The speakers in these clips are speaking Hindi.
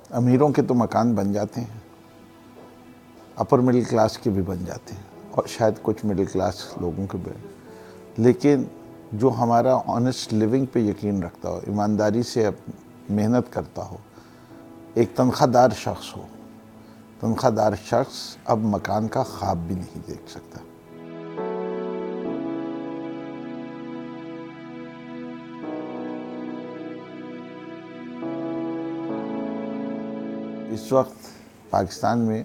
अमीरों के तो मकान बन जाते हैं, अपर मिडिल क्लास के भी बन जाते हैं और शायद कुछ मिडिल क्लास लोगों के भी, लेकिन जो हमारा ऑनेस्ट लिविंग पे यकीन रखता हो, ईमानदारी से मेहनत करता हो, एक तनख्वाहदार शख्स हो, तनख्वाहदार शख्स अब मकान का ख्वाब भी नहीं देख सकता। इस वक्त पाकिस्तान में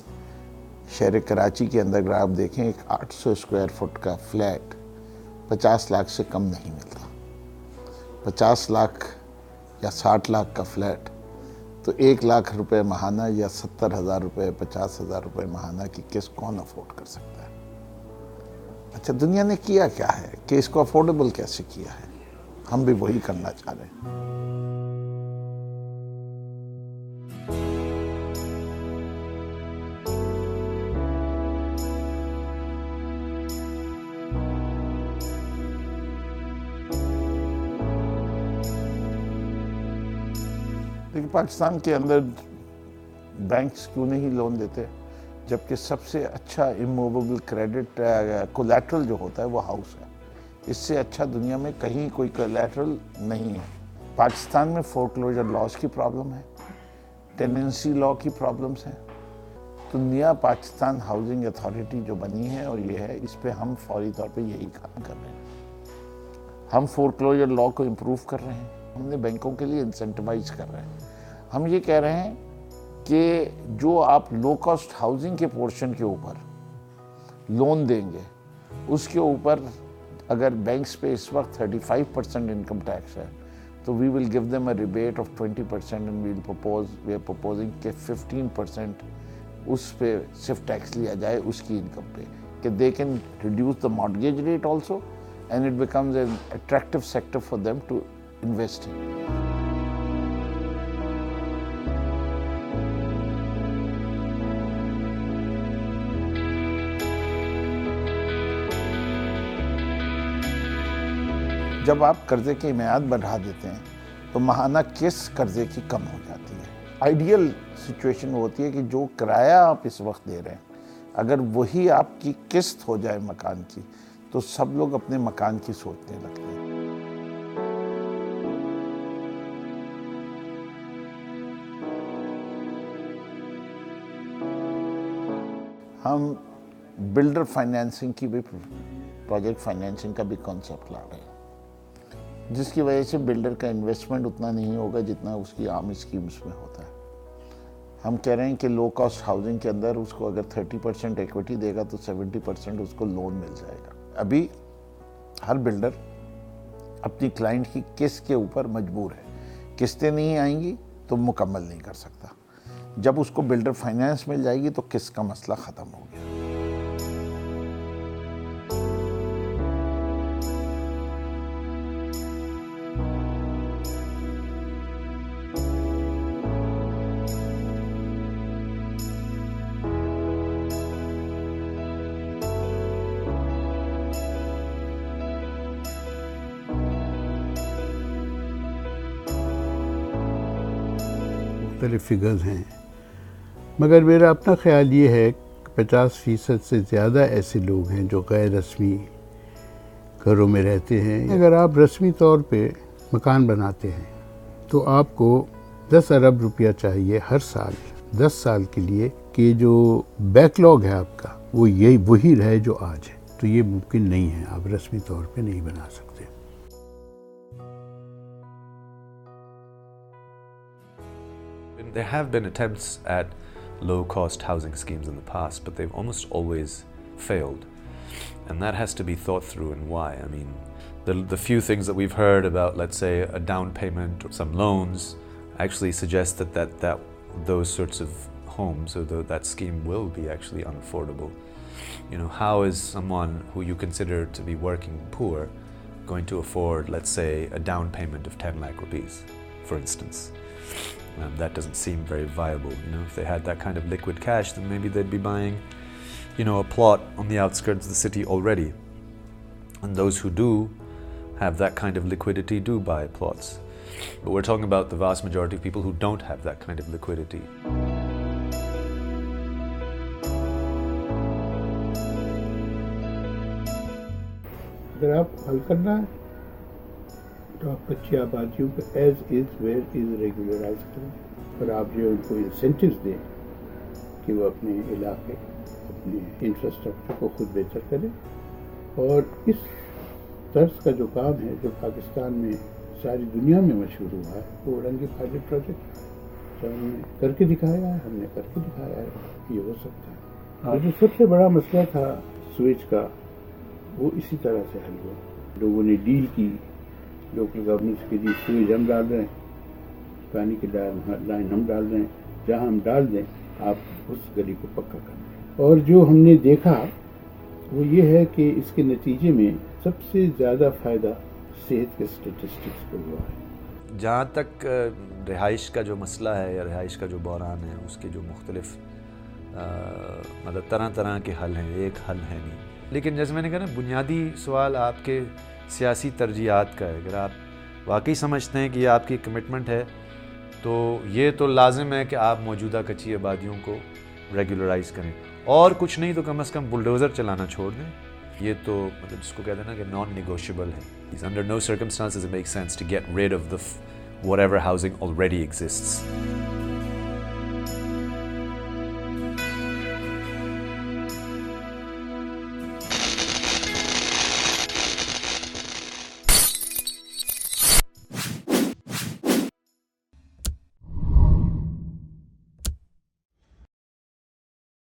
शहर कराची के अंदर अगर आप देखें, एक 800 स्क्वायर फुट का फ्लैट 50 लाख से कम नहीं मिलता। 50 लाख या 60 लाख का फ्लैट तो 1 लाख रुपए महाना या 70,000 रुपये, 50,000 रुपये महाना की किस्त कौन अफोर्ड कर सकता है? अच्छा, दुनिया ने किया क्या है कि इसको अफोर्डेबल कैसे किया है? हम भी वही करना चाह रहे हैं। लेकिन पाकिस्तान के अंदर बैंक्स क्यों नहीं लोन देते, जबकि सबसे अच्छा इमूवेबल क्रेडिट कोलैटरल जो होता है वो हाउस है। इससे अच्छा दुनिया में कहीं कोई कोलैटरल नहीं है। पाकिस्तान में फोरक्लोजर लॉज की प्रॉब्लम है, टेनेंसी लॉ की प्रॉब्लम्स हैं। तो नया पाकिस्तान हाउसिंग अथॉरिटी जो बनी है और ये है, इस पे हम फौरी तौर पे यही काम कर रहे हैं। हम फोरक्लोजर लॉ को इम्प्रूव कर रहे हैं, हमने बैंकों के लिए इंसेंटिवाइज कर रहे हैं। हम ये कह रहे हैं कि जो आप लो कॉस्ट हाउसिंग के पोर्शन के ऊपर लोन देंगे, उसके ऊपर अगर बैंक्स पे इस वक्त 35% इनकम टैक्स है, तो we will give them a rebate of 20% and we are proposing कि 15% उस पे सिर्फ टैक्स लिया जाए उसकी इनकम पे, कि they can reduce the mortgage rate also and it becomes an attractive sector for them to invest in. जब आप कर्जे की मियाद बढ़ा देते हैं तो महाना किस्त कर्जे की कम हो जाती है। आइडियल सिचुएशन होती है कि जो किराया आप इस वक्त दे रहे हैं, अगर वही आपकी किस्त हो जाए मकान की, तो सब लोग अपने मकान की सोचने लगते हैं। हम बिल्डर फाइनेंसिंग की भी, प्रोजेक्ट फाइनेंसिंग का भी कॉन्सेप्ट ला रहे हैं, जिसकी वजह से बिल्डर का इन्वेस्टमेंट उतना नहीं होगा जितना उसकी आम स्कीम्स में होता है। हम कह रहे हैं कि लो कॉस्ट हाउसिंग के अंदर उसको अगर 30% इक्विटी देगा तो 70% उसको लोन मिल जाएगा। अभी हर बिल्डर अपनी क्लाइंट की किस्त के ऊपर मजबूर है, किस्तें नहीं आएंगी तो मुकम्मल नहीं कर सकता। जब उसको बिल्डर फाइनेंस मिल जाएगी तो किस्त का मसला ख़त्म हो गया। मुख्तलिफ फिगर्स हैं, मगर मेरा अपना ख्याल ये है कि 50% से ज़्यादा ऐसे लोग हैं जो गैर रस्मी घरों में रहते हैं। अगर आप रस्मी तौर पे मकान बनाते हैं तो आपको 10 अरब रुपया चाहिए हर साल 10 साल के लिए, कि जो बैकलॉग है आपका वो यही वही रहे जो आज है। तो ये मुमकिन नहीं है, आप रस्मी तौर पे नहीं बना सकते। There have been attempts at low-cost housing schemes in the past, but they've almost always failed. And that has to be thought through and why. I mean, the few things that we've heard about, let's say, a down payment or some loans, actually suggest that those sorts of homes or that scheme will be actually unaffordable. You know, how is someone who you consider to be working poor going to afford, let's say, a down payment of 10 lakh rupees, for instance? That doesn't seem very viable. You know, if they had that kind of liquid cash, then maybe they'd be buying, you know, a plot on the outskirts of the city already. And those who do have that kind of liquidity do buy plots. But we're talking about the vast majority of people who don't have that kind of liquidity. अगर आप हल करना है तो आप कच्ची आबादियों को as is where is regularise करें और आप जो उनको इंसेंटिव्स दें कि वो अपने इलाके अपने इंफ्रास्ट्रक्चर को खुद बेहतर करें। और इस तर्ज का जो काम है जो पाकिस्तान में सारी दुनिया में मशहूर हुआ है वो रंगी पायलट प्रोजेक्ट जो हमने करके दिखाया है, हमने करके दिखाया है, ये हो सकता है। और जो सबसे बड़ा मसला था स्विच का वो इसी तरह से हल हुआ। लोगों ने डील की, लोकल गवर्नमेंट्स के लिए स्विच हम डाल रहे हैं, पानी की लाइन हम डाल रहे हैं, जहाँ हम डाल दें आप उस गली को पक्का कर दें। और जो हमने देखा वो ये है कि इसके नतीजे में सबसे ज़्यादा फ़ायदा सेहत के स्टेटिस्टिक्स को हुआ है। जहाँ तक रिहाइश का जो मसला है या रिहाइश का जो बहरान है उसके जो मुख्तलिफ मतलब तरह तरह के हल हैं, एक हल है नहीं। लेकिन जैसे मैंने कहा ना, बुनियादी सवाल आपके सियासी तरजीहात का है। अगर आप वाकई समझते हैं कि ये आपकी कमिटमेंट है तो ये तो लाजिम है कि आप मौजूदा कच्ची आबादियों को रेगुलराइज करें, और कुछ नहीं तो कम से कम बुलडोज़र चलाना छोड़ दें। ये तो मतलब जिसको कहते हैं ना कि नॉन नेगोशिएबल है। Under no circumstances it makes sense to get rid of the whatever housing already exists.